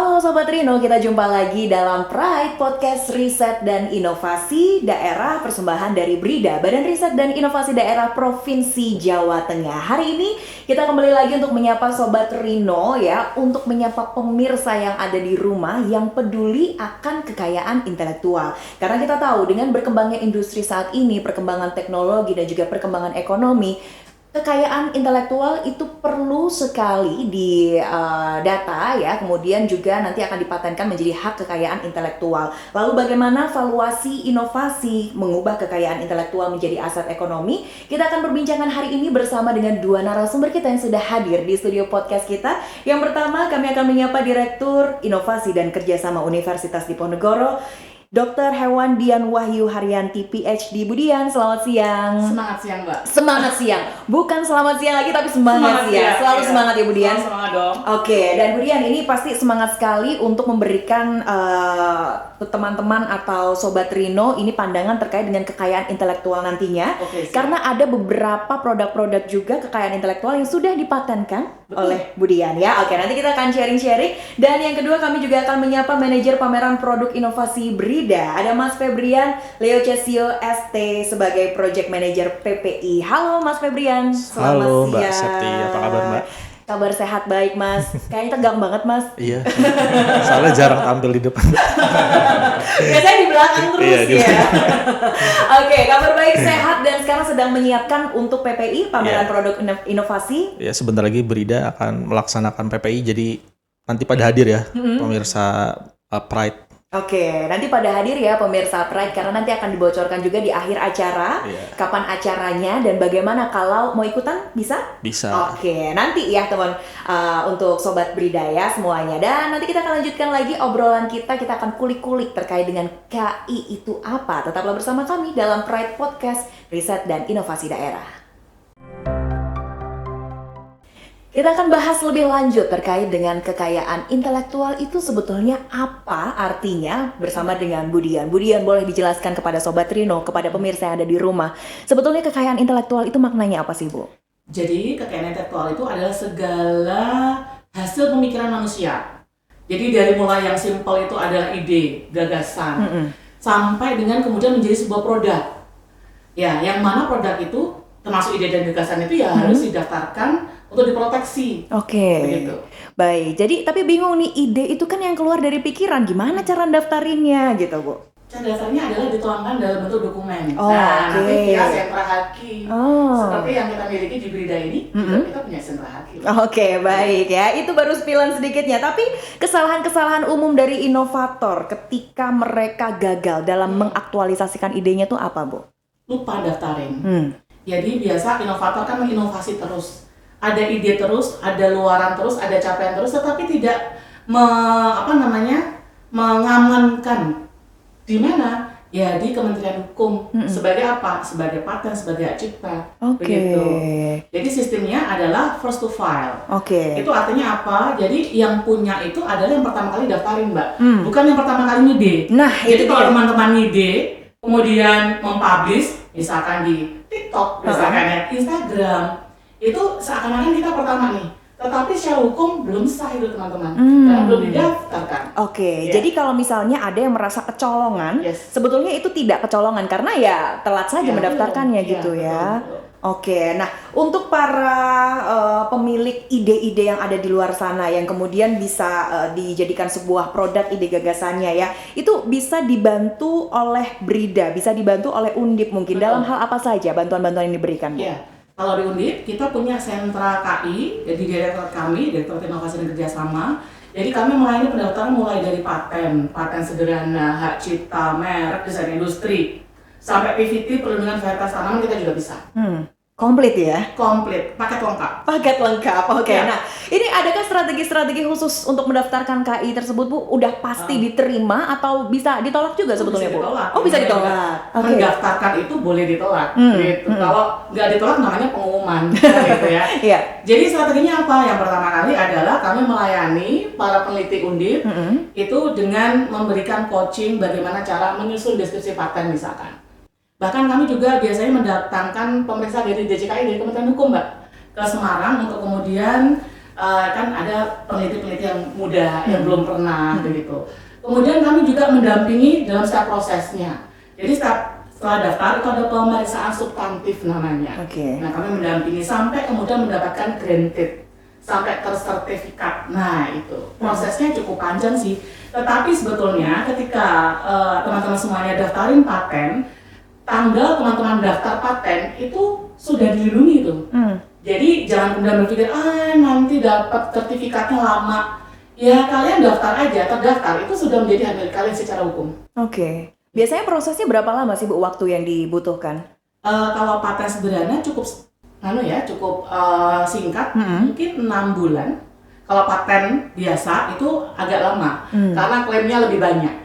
Halo Sobat Rino, kita jumpa lagi dalam Pride Podcast Riset dan Inovasi Daerah persembahan dari BRIDA, Badan Riset dan Inovasi Daerah Provinsi Jawa Tengah. Hari ini kita kembali lagi untuk menyapa Sobat Rino ya, untuk menyapa pemirsa yang ada di rumah yang peduli akan kekayaan intelektual. Karena kita tahu dengan berkembangnya industri saat ini, perkembangan teknologi dan juga perkembangan ekonomi, kekayaan intelektual itu perlu sekali di data ya, kemudian juga nanti akan dipatenkan menjadi hak kekayaan intelektual. Lalu bagaimana valuasi inovasi mengubah kekayaan intelektual menjadi aset ekonomi? Kita akan berbincangkan hari ini bersama dengan dua narasumber kita yang sudah hadir di studio podcast kita. Yang pertama kami akan menyapa Direktur Inovasi dan Kerjasama Universitas Diponegoro, Dr. Hewan Dian Wahyu Haryanti, PhD. Bu Dian, selamat siang. Semangat siang, Mbak. Semangat siang. Bukan selamat siang lagi, tapi semangat siang. Selalu ya. Semangat ya, Bu Dian. Semangat dong. Oke, dan Bu Dian ini pasti semangat sekali untuk memberikan teman-teman atau Sobat Rino ini pandangan terkait dengan kekayaan intelektual nantinya. Karena ada beberapa produk-produk juga kekayaan intelektual yang sudah dipatenkan oleh Bu Dian ya. Oke, nanti kita akan sharing-sharing. Dan yang kedua kami juga akan menyapa manajer pameran produk inovasi BRIDA. Ada Mas Febrian Leo Cesio ST sebagai Project Manager PPI. Halo Mas Febrian. Selamat siang. Mbak Septi, apa kabar Mbak? Kabar sehat baik Mas. Kayaknya tegang banget Mas. Iya. Soalnya jarang tampil di depan. Biasanya di belakang terus ya. Oke, kabar baik, sehat, dan sekarang sedang menyiapkan untuk PPI pameran produk inovasi. Ya, sebentar lagi BRIDA akan melaksanakan PPI, jadi nanti pada hadir ya pemirsa Pride. Oke, nanti pada hadir ya pemirsa Pride, karena nanti akan dibocorkan juga di akhir acara kapan acaranya dan bagaimana. Kalau mau ikutan bisa? Bisa. Oke, nanti ya teman untuk Sobat BRIDA ya semuanya. Dan nanti kita akan lanjutkan lagi obrolan kita akan kulik-kulik terkait dengan KI itu apa. Tetaplah bersama kami dalam Pride Podcast Riset dan Inovasi Daerah. Kita akan bahas lebih lanjut terkait dengan kekayaan intelektual itu sebetulnya apa artinya bersama dengan Bu Dian. Bu Dian, boleh dijelaskan kepada Sobat Rino, kepada pemirsa yang ada di rumah, sebetulnya kekayaan intelektual itu maknanya apa sih, Bu? Jadi kekayaan intelektual itu adalah segala hasil pemikiran manusia. Jadi dari mulai yang simpel itu adalah ide, gagasan, sampai dengan kemudian menjadi sebuah produk. Ya, yang mana produk itu termasuk ide dan gagasan itu ya harus didaftarkan untuk diproteksi. Oke. Begitu. Baik. Jadi tapi bingung nih, ide itu kan yang keluar dari pikiran. Gimana cara daftarinnya gitu, Bu? Cara daftarnya adalah dituangkan dalam bentuk dokumen. Nanti via sentra haki. Seperti yang kita miliki di BRIDA ini, kita punya sentra haki. Oke, baik ya. Itu baru spilan sedikitnya. Tapi kesalahan-kesalahan umum dari inovator ketika mereka gagal dalam mengaktualisasikan idenya tuh apa, Bu? Lupa daftarin. Jadi biasa inovator kan menginovasi terus. Ada ide terus, ada luaran terus, ada capaian terus, tetapi tidak mengamankan. Di mana? Ya di Kementerian Hukum. Sebagai apa? Sebagai paten, sebagai hak cipta. Begitu. Jadi sistemnya adalah first to file. Itu artinya apa? Jadi yang punya itu adalah yang pertama kali daftarin, Mbak. Bukan yang pertama kali ngide. Jadi kalau teman-teman ngide, kemudian mempublish, misalkan di TikTok, misalkan ya Instagram, itu seakan-akan kita pertama nih, tetapi secara hukum belum sah itu teman-teman, karena belum didaftarkan. Jadi kalau misalnya ada yang merasa kecolongan, sebetulnya itu tidak kecolongan karena ya telat saja mendaftarkannya gitu ya. Betul. Nah untuk para pemilik ide-ide yang ada di luar sana yang kemudian bisa dijadikan sebuah produk ide gagasannya ya, itu bisa dibantu oleh BRIDA, bisa dibantu oleh Undip mungkin. Dalam hal apa saja bantuan-bantuan yang diberikan, Bu? Kalau di Undip, kita punya sentra KI, jadi direktorat kami, Direktorat Inovasi dan Kerjasama. Jadi kami melayani pendaftaran mulai dari paten sederhana, hak cipta, merek, desain industri, sampai PVT, perlindungan varietas tanaman kita juga bisa. Komplit ya? Komplit, paket lengkap. Nah, ini adakah strategi-strategi khusus untuk mendaftarkan KI tersebut, Bu? Udah pasti diterima atau bisa ditolak juga sebetulnya, Bu? Bisa ditolak. Mendaftarkan itu boleh ditolak. Gitu. Kalau nggak ditolak namanya pengumuman. Gitu ya. Jadi strateginya apa? Yang pertama kali adalah kami melayani para peneliti Undip itu dengan memberikan coaching bagaimana cara menyusun deskripsi paten misalkan. Bahkan kami juga biasanya mendatangkan pemeriksa dari DJKI, dari Kementerian Hukum, Mbak, ke Semarang untuk kemudian kan ada peneliti-peneliti yang muda yang belum pernah begitu. Kemudian kami juga mendampingi dalam setiap prosesnya. Jadi setelah daftar itu ada pemeriksaan substantif namanya. Nah kami mendampingi sampai kemudian mendapatkan granted, sampai tersertifikat. Nah itu prosesnya cukup panjang sih. Tetapi sebetulnya ketika teman-teman semuanya daftarin paten, tanggal teman-teman daftar paten itu sudah dilindungi itu. Jadi jangan kemudian berpikir nanti dapat sertifikatnya lama. Ya kalian daftar aja, terdaftar itu sudah menjadi hak milik kalian secara hukum. Biasanya prosesnya berapa lama sih Bu waktu yang dibutuhkan? Kalau paten sederhana cukup singkat, mungkin 6 bulan. Kalau paten biasa itu agak lama karena klaimnya lebih banyak.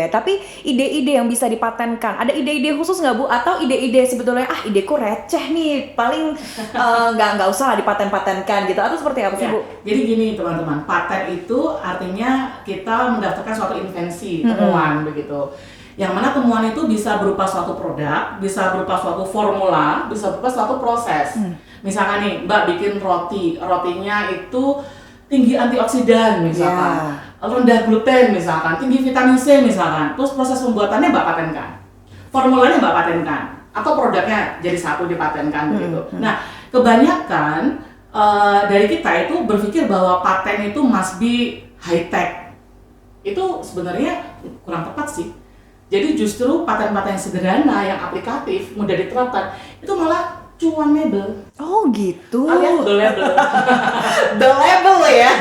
Tapi ide-ide yang bisa dipatenkan, ada ide-ide khusus nggak Bu? Atau ide-ide sebetulnya ideku receh nih, paling nggak usah lah dipaten-patenkan gitu, atau seperti apa sih Bu? Jadi gini teman-teman, paten itu artinya kita mendaftarkan suatu invensi, temuan begitu. Yang mana temuan itu bisa berupa suatu produk, bisa berupa suatu formula, bisa berupa suatu proses. Misalkan nih Mbak bikin rotinya itu tinggi antioksidan misalkan, rendah gluten misalkan, tinggi vitamin C misalkan, terus proses pembuatannya Mbak patenkan, formulanya Mbak patenkan, atau produknya jadi satu dipatenkan begitu. Nah kebanyakan dari kita itu berpikir bahwa paten itu must be high tech, itu sebenarnya kurang tepat sih. Jadi justru paten-paten yang sederhana, yang aplikatif, mudah diterapkan, itu malah cuanable. Gitu. Alias the label. The label ya.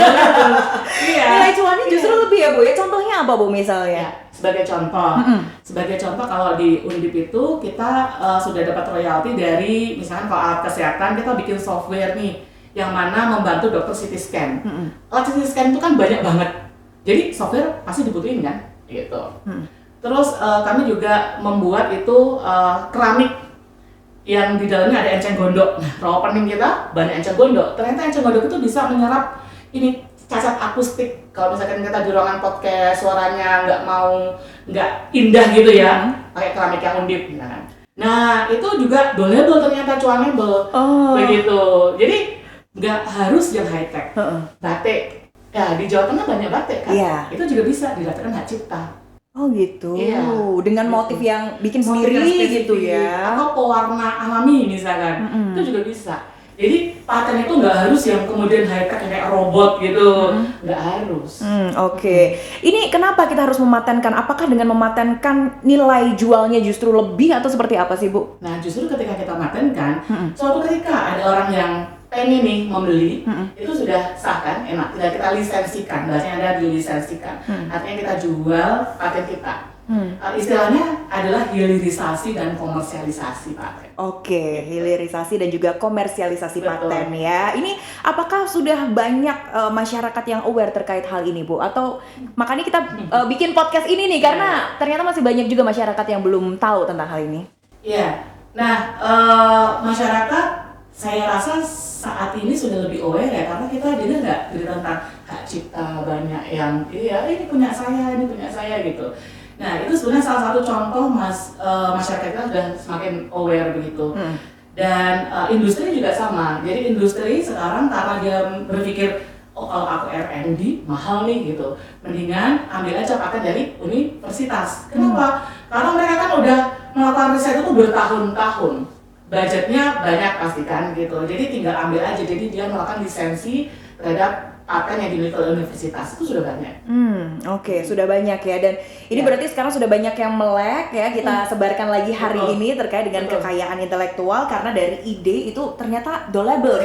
Iya. Nilai cuannya justru lebih ya Bu ya. Contohnya apa Bu misalnya? Sebagai contoh kalau di Undip itu kita sudah dapat royalti dari misalkan kalau alat kesehatan kita bikin software nih yang mana membantu dokter CT scan. Alat CT scan itu kan banyak banget. Jadi software pasti dibutuhin kan? Gitu. Terus kami juga membuat itu keramik yang di dalamnya ada enceng gondok. Nah, rawa pening kita banyak enceng gondok. Ternyata enceng gondok itu bisa menyerap ini cacat akustik. Kalau misalkan kita di ruangan podcast suaranya nggak indah gitu ya, pakai keramik yang Undip, kan. Nah, itu juga doable ternyata cuanable. Begitu. Jadi nggak harus yang high tech. Batik. Ya, di Jawa Tengah banyak batik kan. Itu juga bisa didaftarkan hak cipta. Gitu. Dengan motif yang bikin sendiri gitu ya. Atau pewarna alami misalkan. Itu juga bisa. Jadi paten itu nggak harus yang kemudian high tech kayak robot gitu. Nggak harus. Ini kenapa kita harus mematenkan? Apakah dengan mematenkan nilai jualnya justru lebih atau seperti apa sih Bu? Nah justru ketika kita patenkan, suatu ketika ada orang yang pengen nih membeli, itu sudah sah kan, enak. Tinggal kita lisensikan, bahasanya ada dilisensikan. Artinya kita jual paten kita. Istilahnya adalah hilirisasi dan komersialisasi paten. Hilirisasi dan juga komersialisasi paten ya. Ini apakah sudah banyak masyarakat yang aware terkait hal ini Bu? Atau makanya kita bikin podcast ini nih karena ternyata masih banyak juga masyarakat yang belum tahu tentang hal ini. Iya. Nah, masyarakat saya rasa saat ini sudah lebih aware ya, karena kita dengar nggak tentang hak cipta banyak yang ini punya saya gitu. Nah itu sebenarnya salah satu contoh masyarakat kita sudah semakin aware begitu. Dan industri juga sama. Jadi industri sekarang karena dia berpikir kalau aku R&D mahal nih gitu, mendingan ambil aja paten dari universitas. Kenapa? Karena mereka kan udah melakukan riset itu bertahun-tahun. Budgetnya banyak pastikan gitu, jadi tinggal ambil aja. Jadi dia melakukan lisensi terhadap paten yang dimiliki oleh universitas, itu sudah banyak. Sudah banyak ya, dan ini berarti sekarang sudah banyak yang melek ya, kita sebarkan lagi hari ini terkait dengan kekayaan intelektual, karena dari ide itu ternyata doable.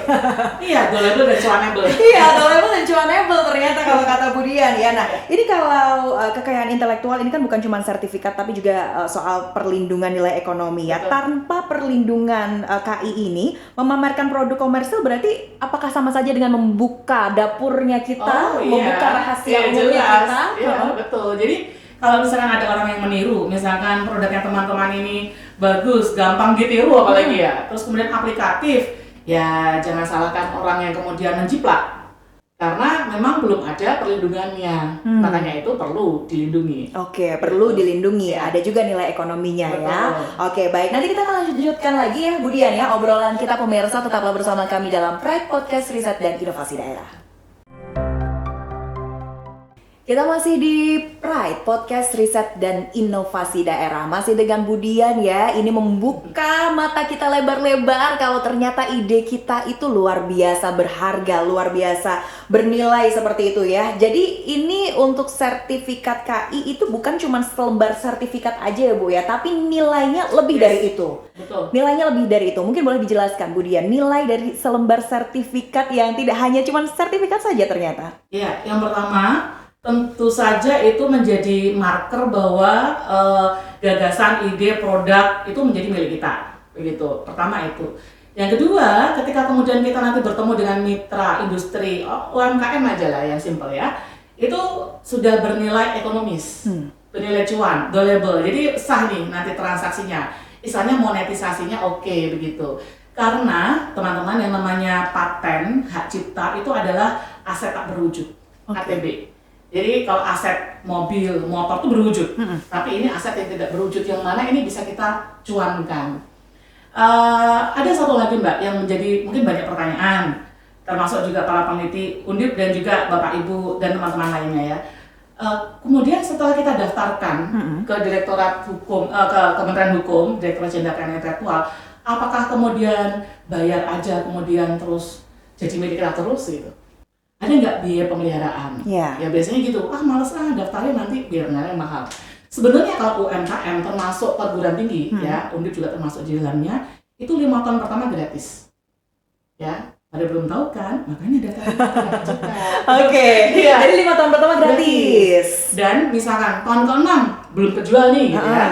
Doable dan cuanable. Doable dan cuanable ternyata kalau kata Bu Dian ya. Nah, ini kalau kekayaan intelektual ini kan bukan cuma sertifikat tapi juga soal perlindungan nilai ekonomi ya. Tanpa perlindungan KI ini, memamerkan produk komersil berarti apakah sama saja dengan membuka dapurnya kita, membuka rahasia umumnya kita? Betul. Jadi kalau misalkan ada orang yang meniru, misalkan produknya teman-teman ini bagus, gampang ditiru apalagi ya, terus kemudian aplikatif, ya jangan salahkan orang yang kemudian menjiplak. Karena memang belum ada perlindungannya, makanya itu perlu dilindungi. Oke, perlu dilindungi. Ada juga nilai ekonominya. Betul. Ya. Oke, baik. Nanti kita akan lanjutkan lagi ya, Bu Dian ya, obrolan kita pemirsa. Tetaplah bersama kami dalam Pride Podcast Riset dan Inovasi Daerah. Kita masih di Pride Podcast Riset dan Inovasi Daerah. Masih dengan Bu Dian ya. Ini membuka mata kita lebar-lebar kalau ternyata ide kita itu luar biasa berharga, luar biasa bernilai seperti itu ya. Jadi ini untuk sertifikat KI itu bukan cuma selembar sertifikat aja ya Bu ya, tapi nilainya lebih dari itu. Betul. Nilainya lebih dari itu. Mungkin boleh dijelaskan Bu Dian, nilai dari selembar sertifikat yang tidak hanya cuma sertifikat saja ternyata. Iya, yang pertama tentu saja itu menjadi marker bahwa gagasan, ide, produk itu menjadi milik kita, begitu. Pertama itu. Yang kedua, ketika kemudian kita nanti bertemu dengan mitra industri, UMKM aja lah yang simple ya, itu sudah bernilai ekonomis, bernilai cuan, valuable. Jadi sah nih nanti transaksinya, misalnya monetisasinya oke, begitu. Karena teman-teman yang namanya paten, hak cipta itu adalah aset tak berwujud, ATB. Jadi kalau aset mobil, motor itu berwujud, tapi ini aset yang tidak berwujud, yang mana ini bisa kita cuankan. Ada satu lagi Mbak yang menjadi mungkin banyak pertanyaan, termasuk juga para peneliti Undip dan juga Bapak Ibu dan teman-teman lainnya ya. Kemudian setelah kita daftarkan ke Direktorat Hukum, ke Kementerian Hukum, Direktorat Jenderal Kekayaan Intelektual, apakah kemudian bayar aja kemudian terus jadi milik kita terus gitu? Ada nggak biaya pemeliharaan? Ya biasanya gitu, males daftarnya nanti biayanya mahal. Sebenarnya kalau UMKM termasuk perguruan tinggi, ya Undip juga termasuk di dalamnya, itu 5 tahun pertama gratis. Ya, pada belum tahu kan, makanya daftar juga. Oke, jadi 5 tahun pertama gratis. Dan misalkan tahun ke-6 belum kejual nih, gitu ya,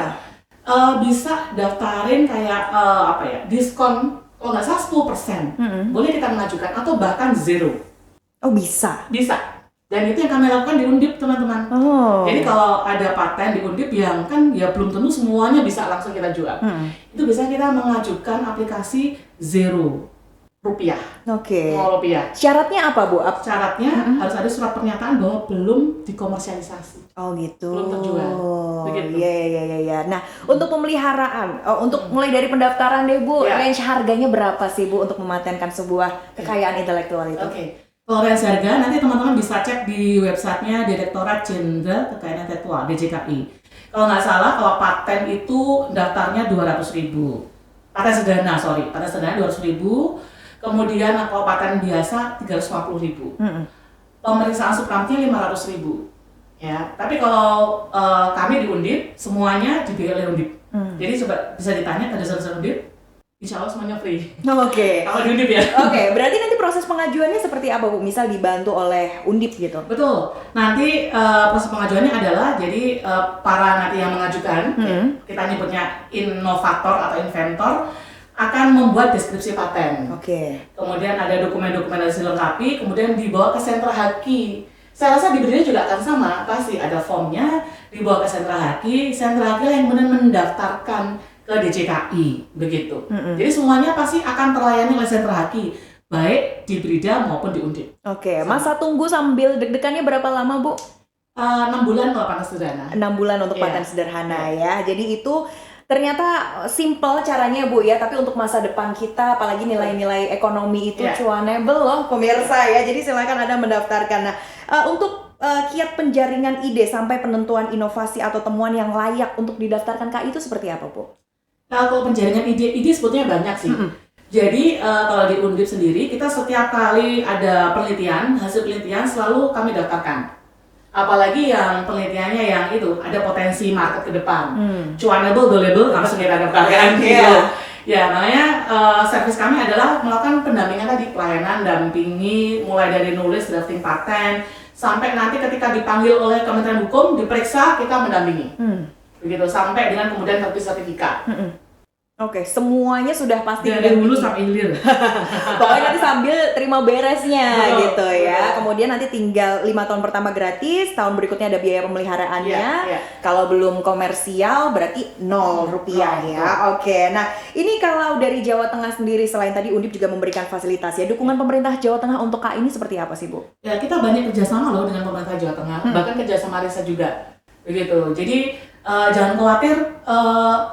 bisa daftarin kayak diskon kalau nggak salah 10%. Boleh kita mengajukan atau bahkan zero. Oh bisa? Bisa. Dan itu yang kami lakukan di Undip teman-teman. Jadi kalau ada paten di Undip yang kan ya belum tentu semuanya bisa langsung kita jual. Itu bisa kita mengajukan aplikasi zero rupiah. Oke. 0 rupiah. Syaratnya apa Bu? Syaratnya harus ada surat pernyataan bahwa belum dikomersialisasi. Oh gitu. Belum terjual. Begitu. Iya. Nah, untuk pemeliharaan, untuk mulai dari pendaftaran deh Bu, range harganya berapa sih Bu untuk mematenkan sebuah kekayaan intelektual itu? Oke. Kalau range harga, nanti teman-teman bisa cek di websitenya Direktorat Jenderal Kekayaan Intelektual, DJKI. Kalau nggak salah, kalau paten itu daftarnya 200.000. Paten sederhana 200.000. Kemudian kalau paten biasa 350.000. Pemeriksaan substantifnya 500.000. Ya, tapi kalau kami di Undip, semuanya dibiayai oleh Undip. Jadi coba bisa ditanya ke dasar Undip. Insya Allah semuanya free. Oke. Kalau di Undip ya. Oke, berarti nanti proses pengajuannya seperti apa Bu? Misal dibantu oleh Undip gitu? Betul. Nanti proses pengajuannya adalah jadi para nanti yang mengajukan, kita nyebutnya inovator atau inventor, akan membuat deskripsi paten. Kemudian ada dokumen-dokumen yang harus dilengkapi, kemudian dibawa ke sentra haki. Saya rasa di Brida juga akan sama, pasti ada formnya, dibawa ke sentra haki yang kemudian mendaftarkan ke DJKI, begitu. Jadi semuanya pasti akan terlayani oleh sentra haki, baik di Brida maupun di Undip. Masa tunggu sambil deg-degannya berapa lama Bu? 6 bulan kalau paten sederhana. 6 bulan untuk paten sederhana ya. Jadi itu ternyata simple caranya Bu ya, tapi untuk masa depan kita, apalagi nilai-nilai ekonomi itu cuanable loh pemirsa ya. Jadi silakan Anda mendaftarkan. Nah, untuk kiat penjaringan ide sampai penentuan inovasi atau temuan yang layak untuk didaftarkan KI itu seperti apa Bu? Nah, kalau penjaringan ide sebetulnya banyak sih. Jadi kalau di Undip sendiri, kita setiap kali ada hasil penelitian selalu kami daftarkan. Apalagi yang penelitiannya yang itu ada potensi market ke depan, cuanable, valuable, harus kita daftarkan gitu. Ya, makanya servis kami adalah melakukan pendampingan tadi, pelayanan, dampingi, mulai dari nulis, drafting paten, sampai nanti ketika dipanggil oleh Kementerian Hukum, diperiksa, kita mendampingi. Begitu, sampai dengan kemudian terbit sertifikat. Oke, semuanya sudah pasti dari hulu sampai hilir. Pokoknya nanti sambil terima beresnya gitu ya. Kemudian nanti tinggal 5 tahun pertama gratis, tahun berikutnya ada biaya pemeliharaannya. Kalau belum komersial berarti 0 rupiah ya. Oke, nah ini kalau dari Jawa Tengah sendiri, selain tadi Undip juga memberikan fasilitas ya, dukungan pemerintah Jawa Tengah untuk KAI ini seperti apa sih Bu? Ya, kita banyak kerjasama loh dengan pemerintah Jawa Tengah, bahkan kerjasama riset juga begitu. Jadi jangan khawatir,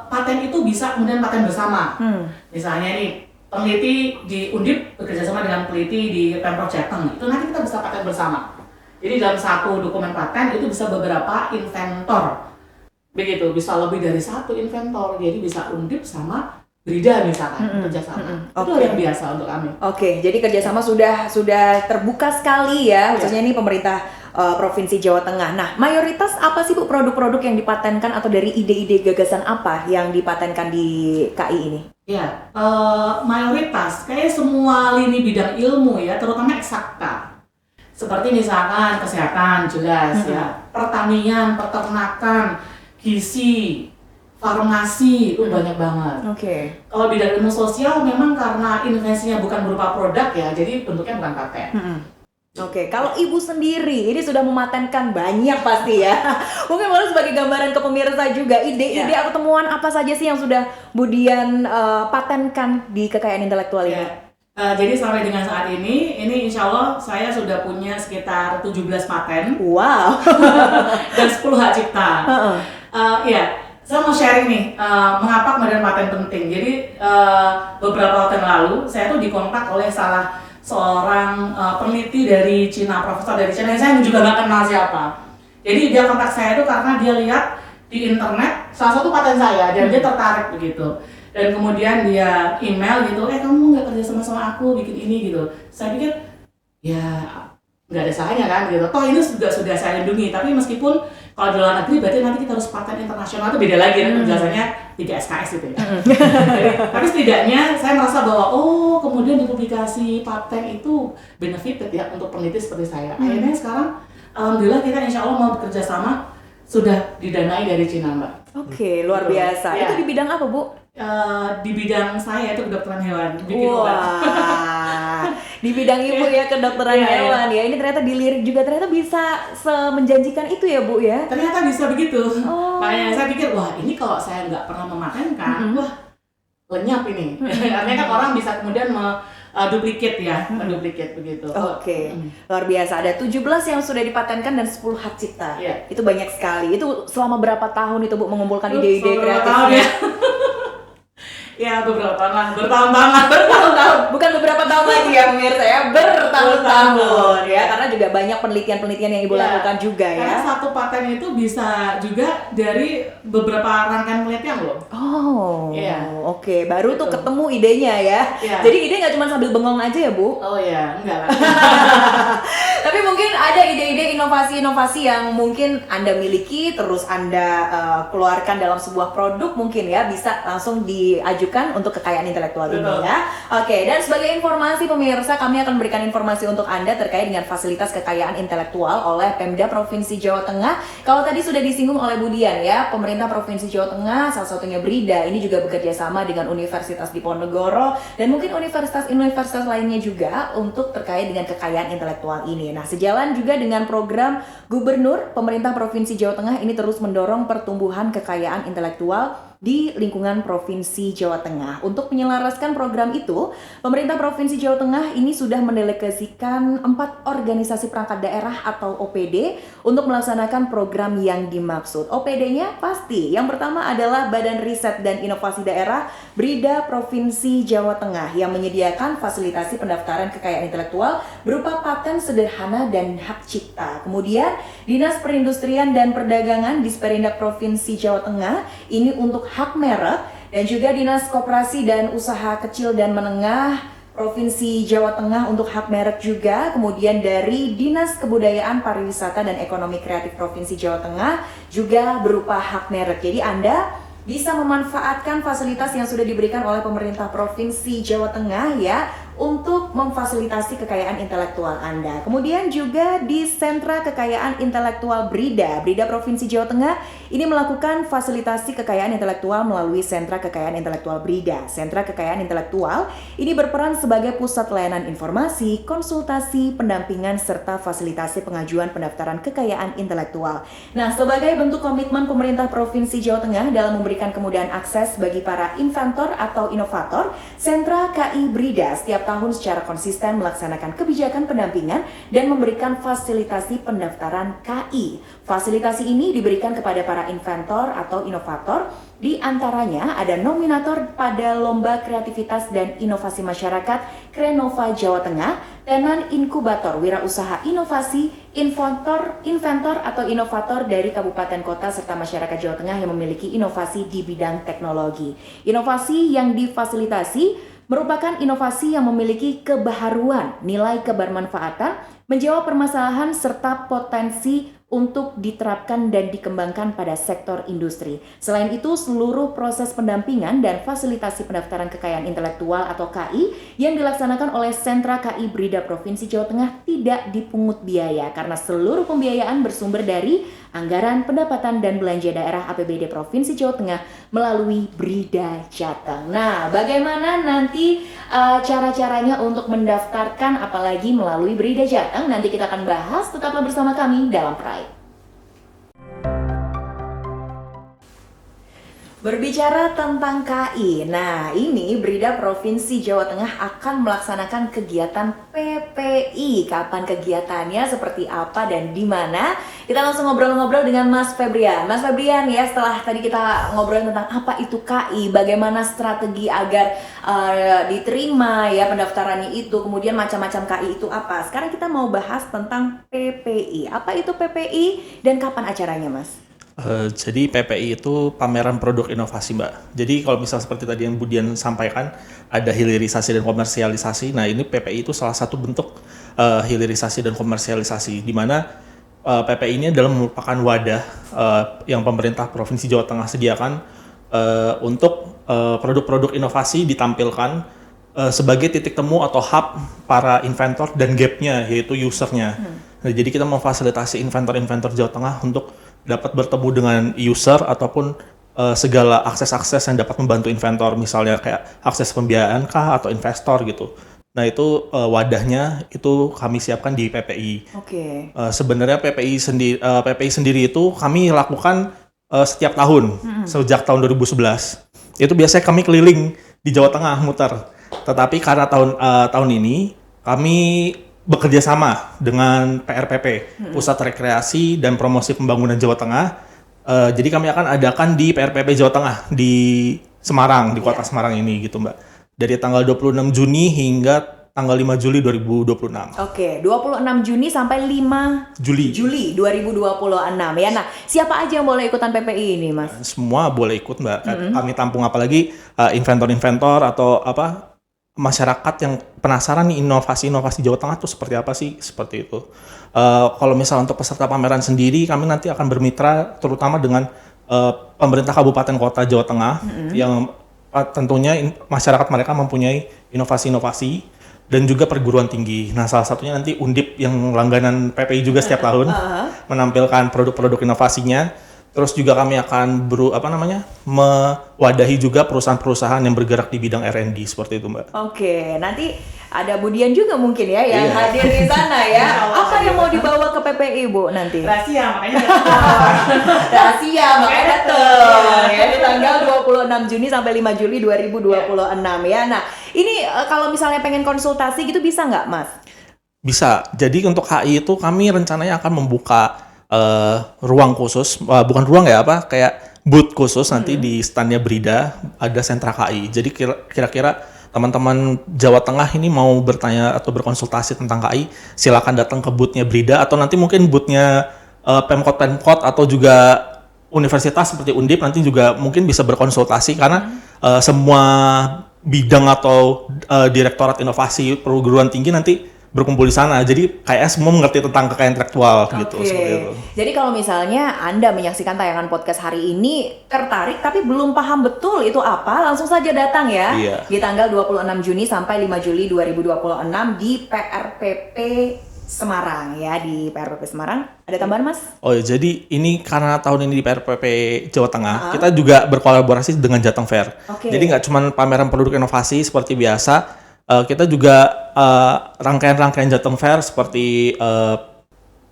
paten itu bisa kemudian paten bersama. Misalnya nih, peneliti di Undip bekerjasama dengan peneliti di Pemprov Jateng, itu nanti kita bisa paten bersama. Jadi dalam satu dokumen paten itu bisa beberapa inventor, begitu, bisa lebih dari satu inventor. Jadi bisa Undip sama Brida misalkan kerjasama. Itu yang biasa untuk kami. Oke, jadi kerjasama sudah terbuka sekali ya, khususnya ini pemerintah Provinsi Jawa Tengah. Nah, mayoritas apa sih Bu produk-produk yang dipatenkan atau dari ide-ide gagasan apa yang dipatenkan di KAI ini? Ya, mayoritas kayak semua lini bidang ilmu ya, terutama eksakta. Seperti misalkan kesehatan jelas ya, pertanian, peternakan, gizi, farmasi itu banyak banget. Oke. Kalau bidang ilmu sosial memang karena investasinya bukan berupa produk ya, jadi bentuknya bukan paten. Oke, kalau Ibu sendiri ini sudah mematenkan banyak pasti ya. Mungkin boleh sebagai gambaran ke pemirsa juga, ide-ide atau temuan apa saja sih yang sudah Budian patenkan di kekayaan intelektual ini? Jadi sampai dengan saat ini insya Allah saya sudah punya sekitar 17 paten. Wow. Dan 10 hak cipta. Saya mau sharing nih, mengapa kemudian paten penting. Jadi beberapa waktu yang lalu saya tuh dikontak oleh salah seorang peneliti dari Cina, profesor dari Cina, saya juga nggak kenal siapa. Jadi dia kontak saya itu karena dia lihat di internet salah satu paten saya dan dia tertarik begitu. Dan kemudian dia email gitu, kamu nggak kerja sama aku bikin ini gitu. Saya pikir ya nggak ada salahnya kan gitu. Toh ini sudah saya lindungi, tapi meskipun kalau di luar negeri berarti nanti kita harus paten internasional, itu beda lagi kan penjelasannya 3 SKS itu ya. Tapi setidaknya saya merasa bahwa kemudian dipublikasi paten itu benefited ya untuk peneliti seperti saya. Akhirnya sekarang alhamdulillah kita insya Allah mau bekerja sama, sudah didanai dari Cina Mbak. Oke, luar biasa. Itu di bidang apa Bu? Di bidang saya itu kedokteran hewan. Di bidang Ibu ya kedokteran hewan ya. Ini ternyata dilirik juga, ternyata bisa semenjanjikan itu ya Bu ya. Ternyata bisa begitu. Makanya saya pikir wah ini kalau saya nggak pernah mematenkan, wah lenyap ini. Artinya kan orang bisa kemudian duplikat ya, menduplikat begitu. Oke. Luar biasa. Ada 17 yang sudah dipatenkan dan 10 hak cipta. Itu banyak sekali. Itu selama berapa tahun itu Bu mengumpulkan ide-ide kreatifnya? Ya beberapa tahun, bertahun-tahun. Bukan beberapa tahun lagi ya pemirsa ya, bertahun-tahun ya, karena juga banyak penelitian-penelitian yang Ibu lakukan juga ya. Karena satu paten itu bisa juga dari beberapa rangkaian penelitian loh. Oke, baru tuh ketemu idenya ya. Jadi ide nggak cuma sambil bengong aja ya Bu? Enggak lah. Tapi mungkin ada ide-ide inovasi-inovasi yang mungkin Anda miliki, terus Anda keluarkan dalam sebuah produk mungkin ya, bisa langsung diajukan untuk kekayaan intelektual ini ya. Oke, dan sebagai informasi pemirsa, kami akan memberikan informasi untuk Anda terkait dengan fasilitas kekayaan intelektual oleh Pemda Provinsi Jawa Tengah. Kalau tadi sudah disinggung oleh Budian ya, pemerintah Provinsi Jawa Tengah, salah satunya Brida, ini juga bekerja sama dengan Universitas Diponegoro dan mungkin universitas-universitas lainnya juga untuk terkait dengan kekayaan intelektual ini. Nah, sejalan juga dengan program Gubernur, pemerintah Provinsi Jawa Tengah ini terus mendorong pertumbuhan kekayaan intelektual di lingkungan Provinsi Jawa Tengah. Untuk menyelaraskan program itu, pemerintah Provinsi Jawa Tengah ini sudah mendelegasikan 4 organisasi perangkat daerah atau OPD untuk melaksanakan program yang dimaksud. OPD-nya pasti. Yang pertama adalah Badan Riset dan Inovasi Daerah Brida Provinsi Jawa Tengah yang menyediakan fasilitasi pendaftaran kekayaan intelektual berupa paten sederhana dan hak cipta. Kemudian, Dinas Perindustrian dan Perdagangan Disperindak Provinsi Jawa Tengah ini untuk hak merek, dan juga Dinas Koperasi dan Usaha Kecil dan Menengah Provinsi Jawa Tengah untuk hak merek juga. Kemudian dari Dinas Kebudayaan, Pariwisata dan Ekonomi Kreatif Provinsi Jawa Tengah juga berupa hak merek. Jadi Anda bisa memanfaatkan fasilitas yang sudah diberikan oleh pemerintah Provinsi Jawa Tengah ya untuk memfasilitasi kekayaan intelektual Anda. Kemudian juga di Sentra Kekayaan Intelektual Brida Provinsi Jawa Tengah ini melakukan fasilitasi kekayaan intelektual melalui Sentra Kekayaan Intelektual Brida. Sentra Kekayaan Intelektual ini berperan sebagai pusat layanan informasi, konsultasi, pendampingan, serta fasilitasi pengajuan pendaftaran kekayaan intelektual. Nah, sebagai bentuk komitmen pemerintah Provinsi Jawa Tengah dalam memberikan kemudahan akses bagi para inventor atau inovator, Sentra KI Brida setiap tahun secara konsisten melaksanakan kebijakan pendampingan dan memberikan fasilitasi pendaftaran KI. Fasilitasi ini diberikan kepada para inventor atau inovator, di antaranya ada nominator pada Lomba Kreativitas dan Inovasi Masyarakat Krenova Jawa Tengah, tenan inkubator wirausaha inovasi, inventor atau inovator dari kabupaten kota serta masyarakat Jawa Tengah yang memiliki inovasi di bidang teknologi. Inovasi yang difasilitasi merupakan inovasi yang memiliki kebaharuan, nilai kebermanfaatan, menjawab permasalahan serta potensi untuk diterapkan dan dikembangkan pada sektor industri. Selain itu, seluruh proses pendampingan dan fasilitasi pendaftaran kekayaan intelektual atau KI yang dilaksanakan oleh Sentra KI Brida Provinsi Jawa Tengah tidak dipungut biaya karena seluruh pembiayaan bersumber dari anggaran pendapatan dan belanja daerah APBD Provinsi Jawa Tengah melalui Brida Jateng. Nah, bagaimana nanti cara-caranya untuk mendaftarkan apalagi melalui Brida Jateng? Nanti kita akan bahas, tetaplah bersama kami dalam Pride. Berbicara tentang KI, nah ini Brida Provinsi Jawa Tengah akan melaksanakan kegiatan PPI. Kapan kegiatannya, seperti apa, dan di mana? Kita langsung ngobrol-ngobrol dengan Mas Febrian. Mas Febrian ya, setelah tadi kita ngobrol tentang apa itu KI, bagaimana strategi agar diterima ya pendaftarannya itu, kemudian macam-macam KI itu apa. Sekarang kita mau bahas tentang PPI. Apa itu PPI dan kapan acaranya, Mas? Jadi PPI itu pameran produk inovasi, Mbak. Jadi kalau misal seperti tadi yang Budian sampaikan, ada hilirisasi dan komersialisasi. Nah, ini PPI itu salah satu bentuk hilirisasi dan komersialisasi, di mana PPI ini adalah merupakan wadah yang pemerintah Provinsi Jawa Tengah sediakan untuk produk-produk inovasi ditampilkan sebagai titik temu atau hub para inventor dan gapnya, yaitu usernya. Nah, jadi kita memfasilitasi inventor-inventor Jawa Tengah untuk dapat bertemu dengan user ataupun segala akses-akses yang dapat membantu inventor, misalnya kayak akses pembiayaan kah atau investor gitu. Nah, itu wadahnya itu kami siapkan di PPI. Oke. Sebenarnya PPI sendiri itu kami lakukan setiap tahun sejak tahun 2011. Itu biasanya kami keliling di Jawa Tengah muter. Tetapi karena tahun ini kami bekerja sama dengan PRPP, Pusat Rekreasi dan Promosi Pembangunan Jawa Tengah. Jadi kami akan adakan di PRPP Jawa Tengah di Semarang, di kota Semarang ini gitu, Mbak. Dari tanggal 26 Juni hingga tanggal 5 Juli 2026. Oke, 26 Juni sampai 5 Juli 2026 ya. Nah, siapa aja yang boleh ikutan PPI ini, Mas? Semua boleh ikut, Mbak. Kami tampung apalagi inventor-inventor atau masyarakat yang penasaran nih inovasi-inovasi Jawa Tengah tuh seperti apa sih, seperti itu. Kalau misalnya untuk peserta pameran sendiri, kami nanti akan bermitra terutama dengan pemerintah kabupaten kota Jawa Tengah yang tentunya masyarakat mereka mempunyai inovasi-inovasi dan juga perguruan tinggi. Nah, salah satunya nanti Undip yang langganan PPI juga setiap tahun menampilkan produk-produk inovasinya. Terus juga kami akan mewadahi juga perusahaan-perusahaan yang bergerak di bidang R&D seperti itu, Mbak. Oke, nanti ada Budian juga mungkin ya yang hadir di sana ya. Apa yang mau dibawa ke PPI, Bu, nanti? Rahasia, makanya Rahasia, makanya datang ya di tanggal 26 Juni sampai 5 Juli 2026 ya. Nah, ini kalau misalnya pengen konsultasi gitu bisa nggak, Mas? Bisa. Jadi untuk HI itu kami rencananya akan membuka ruang khusus, bukan ruang ya, kayak booth khusus nanti di standnya Brida, ada sentra KI. Jadi kira-kira teman-teman Jawa Tengah ini mau bertanya atau berkonsultasi tentang KI, silakan datang ke boothnya Brida atau nanti mungkin boothnya Pemkot atau juga universitas seperti Undip nanti juga mungkin bisa berkonsultasi karena semua bidang atau direktorat inovasi perguruan tinggi nanti berkumpul di sana. Jadi kayak semua mengerti tentang kekayaan intelektual gitu, seperti itu. Jadi kalau misalnya Anda menyaksikan tayangan podcast hari ini tertarik tapi belum paham betul itu apa, langsung saja datang ya. Di tanggal 26 Juni sampai 5 Juli 2026 di PRPP Semarang ya, di PRPP Semarang. Ada tambahan Mas? Oh ya, jadi ini karena tahun ini di PRPP Jawa Tengah, kita juga berkolaborasi dengan Jateng Fair. Jadi nggak cuma pameran produk inovasi seperti biasa, kita juga rangkaian-rangkaian Jateng Fair seperti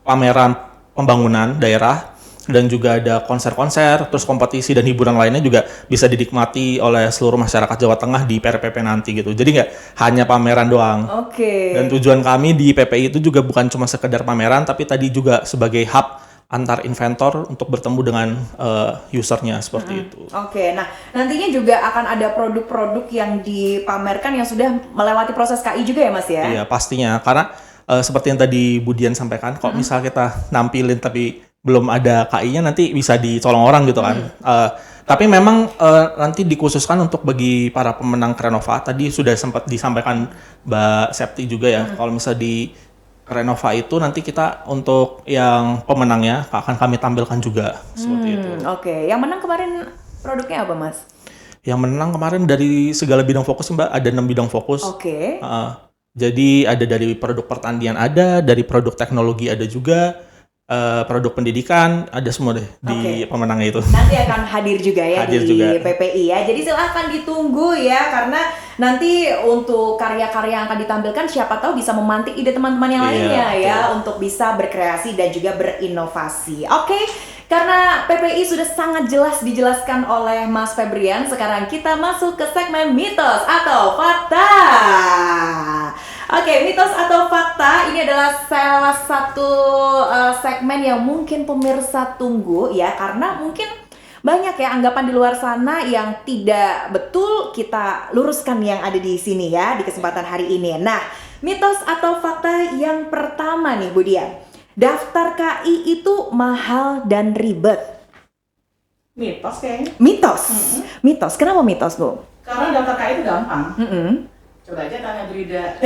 pameran pembangunan daerah, dan juga ada konser-konser, terus kompetisi dan hiburan lainnya juga bisa dinikmati oleh seluruh masyarakat Jawa Tengah di PRPP nanti gitu. Jadi nggak hanya pameran doang. Dan tujuan kami di PPI itu juga bukan cuma sekedar pameran, tapi tadi juga sebagai hub antar inventor untuk bertemu dengan usernya seperti itu. Nah nantinya juga akan ada produk-produk yang dipamerkan yang sudah melewati proses KI juga ya Mas ya? Iya pastinya, karena seperti yang tadi Budian sampaikan, kalau misal kita nampilin tapi belum ada KI-nya nanti bisa dicolong orang gitu kan. Tapi memang nanti dikhususkan untuk bagi para pemenang Krenova, tadi sudah sempat disampaikan Mbak Septi juga ya, kalau misalnya di Krenova itu nanti kita untuk yang pemenangnya akan kami tampilkan juga seperti itu. Yang menang kemarin produknya apa Mas? Yang menang kemarin dari segala bidang fokus Mbak, ada 6 bidang fokus. Jadi ada dari produk pertanian, ada dari produk teknologi, ada juga produk pendidikan, ada semua deh di pemenangnya itu. Nanti akan hadir juga ya di PPI ya. Jadi silahkan ditunggu ya, karena nanti untuk karya-karya yang akan ditampilkan siapa tahu bisa memantik ide teman-teman yang lainnya ya untuk bisa berkreasi dan juga berinovasi. Karena PPI sudah sangat jelas dijelaskan oleh Mas Febrian, sekarang kita masuk ke segmen mitos atau fakta. Mitos atau fakta ini adalah salah satu segmen yang mungkin pemirsa tunggu ya, karena mungkin banyak ya anggapan di luar sana yang tidak betul, kita luruskan yang ada di sini ya di kesempatan hari ini. Nah, mitos atau fakta yang pertama nih Bu Dian, daftar KI itu mahal dan ribet. Mitos kayaknya. Mitos. Kenapa mitos Bu? Karena daftar KI itu gampang. Coba aja tanya Brida.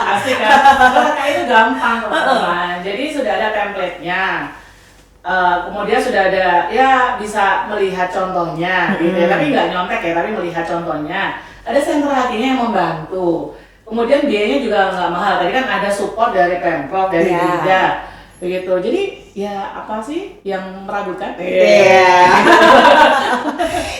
Asik kan? Daftar KI itu gampang teman-teman. Jadi sudah ada template-nya. Kemudian sudah ada, ya bisa melihat contohnya gitu ya. Tapi nggak nyontek ya, tapi melihat contohnya. Ada sentra KI-nya yang membantu. Kemudian biayanya juga nggak mahal. Tadi kan ada support dari Pemprov, dari Brida. Begitu. Jadi ya apa sih yang meragukan?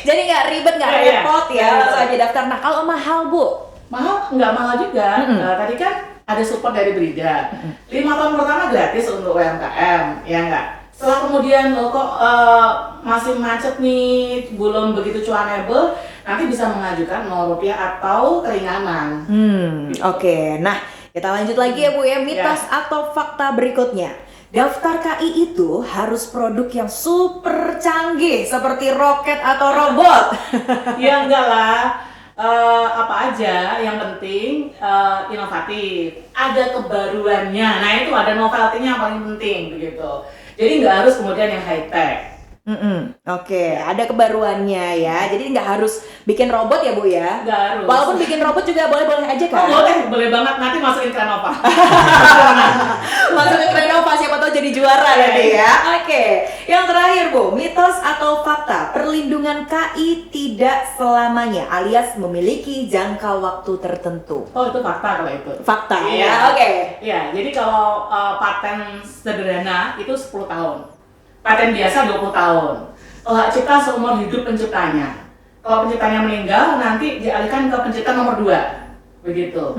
Jadi nggak ribet, nggak repot ya, langsung aja daftar. Nah kalau mahal Bu? Mahal? Nggak mahal juga. Tadi kan ada support dari Brida. 5 tahun pertama gratis untuk UMKM, ya nggak? Setelah kemudian lo kok masih macet nih, belum begitu cuanable, nanti bisa mengajukan Rp0 atau keringanan. Nah kita lanjut lagi ya Bu ya, mitos atau fakta berikutnya. Daftar KI itu harus produk yang super canggih seperti roket atau robot. Ya enggak lah, apa aja yang penting inovatif, ada kebaruannya. Nah itu ada novelty-nya yang paling penting begitu. Jadi nggak harus kemudian yang high tech. Ada kebaruannya ya. Jadi nggak harus bikin robot ya Bu ya? Nggak harus. Walaupun bikin robot juga boleh-boleh aja kan? Boleh banget. Nanti masukin Krenova. Masukin Krenova, siapa tahu jadi juara nanti ya. Yang terakhir Bu, mitos atau fakta, perlindungan KI tidak selamanya alias memiliki jangka waktu tertentu. Oh itu fakta kalau itu. Fakta ya. Iya, jadi kalau paten sederhana itu 10 tahun. Paten biasa 20 tahun. Kalau hak cipta seumur hidup penciptanya. Kalau penciptanya meninggal, nanti dialihkan ke pencipta nomor 2. Begitu.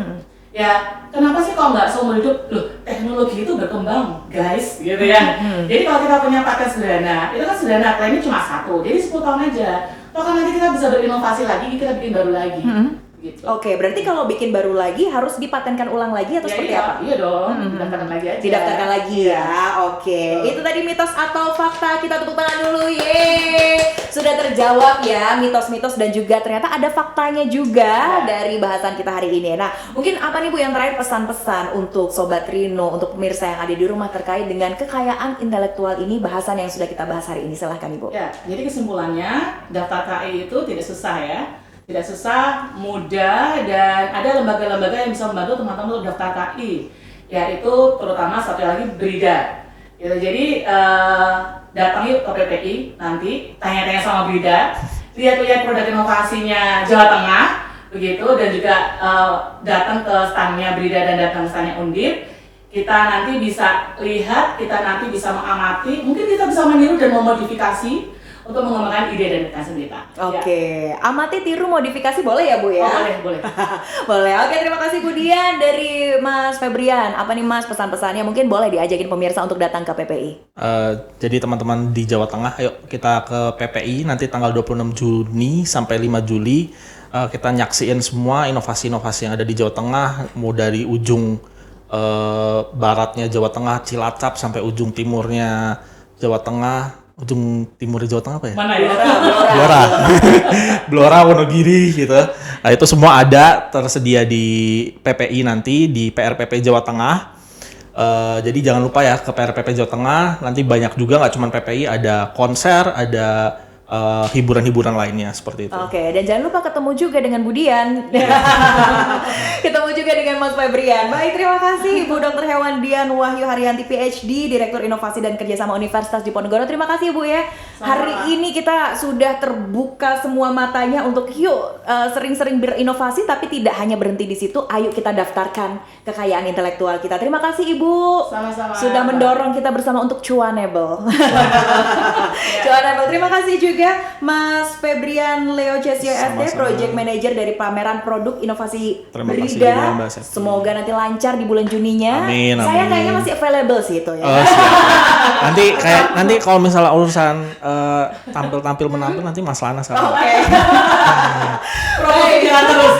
Ya, kenapa sih kalau nggak seumur hidup? Loh, teknologi itu berkembang, guys, gitu ya. Jadi kalau kita punya paten sederhana, itu kan sederhana, klaimnya cuma 1. Jadi 10 tahun aja. Toh nanti kita bisa berinovasi lagi, kita bikin baru lagi. Gitu. Berarti kalau bikin baru lagi harus dipatenkan ulang lagi atau seperti apa? Iya dong, didaftarkan lagi aja. Didaftarkan lagi ya, Itu tadi mitos atau fakta, kita tepuk tangan dulu, yeay. Sudah terjawab ya mitos-mitos dan juga ternyata ada faktanya juga dari bahasan kita hari ini. Nah, mungkin apa nih Bu yang terakhir pesan-pesan untuk Sobat Rino, untuk pemirsa yang ada di rumah terkait dengan kekayaan intelektual ini, bahasan yang sudah kita bahas hari ini, silahkan Ibu. Ya, jadi kesimpulannya daftar KI itu tidak susah ya. Tidak susah, mudah, dan ada lembaga-lembaga yang bisa membantu teman-teman untuk daftar KI, yaitu terutama satu lagi Brida. Gitu. Jadi datang yuk ke PPI nanti, tanya-tanya sama Brida, lihat-lihat produk inovasinya Jawa Tengah, begitu, dan juga datang ke standnya Brida dan datang ke standnya Undip. Kita nanti bisa lihat, kita nanti bisa mengamati, mungkin kita bisa meniru dan memodifikasi untuk mengembangkan ide dan gagasan kita. Oke, amati, tiru, modifikasi boleh ya Bu ya? Oh, boleh. Boleh. Oke, terima kasih Bu Dian dari Mas Febrian. Apa nih Mas pesan-pesannya? Mungkin boleh diajakin pemirsa untuk datang ke PPI. Jadi teman-teman di Jawa Tengah, ayo kita ke PPI nanti tanggal 26 Juni sampai 5 Juli. Kita nyaksiin semua inovasi-inovasi yang ada di Jawa Tengah, mau dari ujung baratnya Jawa Tengah, Cilacap, sampai ujung timurnya Jawa Tengah. Ujung timur Jawa Tengah apa ya? Mana ya? Blora. Blora, Wonogiri gitu. Nah, itu semua ada tersedia di PPI nanti di PRPP Jawa Tengah. Jadi jangan lupa ya ke PRPP Jawa Tengah. Nanti banyak juga, nggak cuma PPI, ada konser, ada hiburan-hiburan lainnya seperti itu. Oke, dan jangan lupa ketemu juga dengan Bu Dian. Ketemu juga dengan Mas Febrian. Baik, terima kasih Bu Dr. Hewan Dian Wahyu Haryanti PhD, Direktur Inovasi dan Kerjasama Universitas Diponegoro. Terima kasih Bu ya. Hari ini kita sudah terbuka semua matanya untuk yuk sering-sering berinovasi, tapi tidak hanya berhenti di situ. Ayo kita daftarkan kekayaan intelektual kita. Terima kasih Ibu. Sama-sama. Sudah mendorong kita bersama untuk cuanable. Cuanable. Terima kasih juga Mas Febrian Leo Cesio ST, Project Manager dari pameran produk inovasi Brida. Semoga nanti lancar di bulan Juninya. Amin. Saya kayaknya masih available sih itu ya. Oh, siap. Nanti kalau misalnya urusan tampil menampil nanti Mas Lana sekarang. Oke. Promosi jalan terus.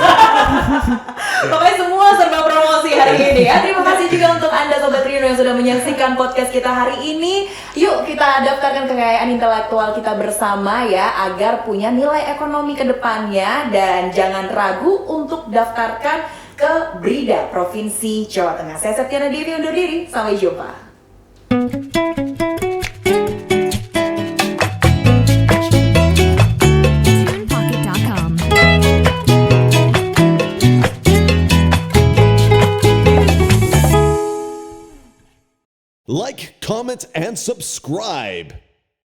Pokoknya semua serba promosi hari ini ya. Terima kasih juga untuk Anda Sobat Rino yang sudah menyaksikan podcast kita hari ini. Yuk kita daftarkan kekayaan intelektual kita bersama ya, agar punya nilai ekonomi ke depannya, dan jangan ragu untuk daftarkan ke Brida Provinsi Jawa Tengah. Saya Septiana Dewi undur diri, sampai jumpa. Like, comment, and subscribe.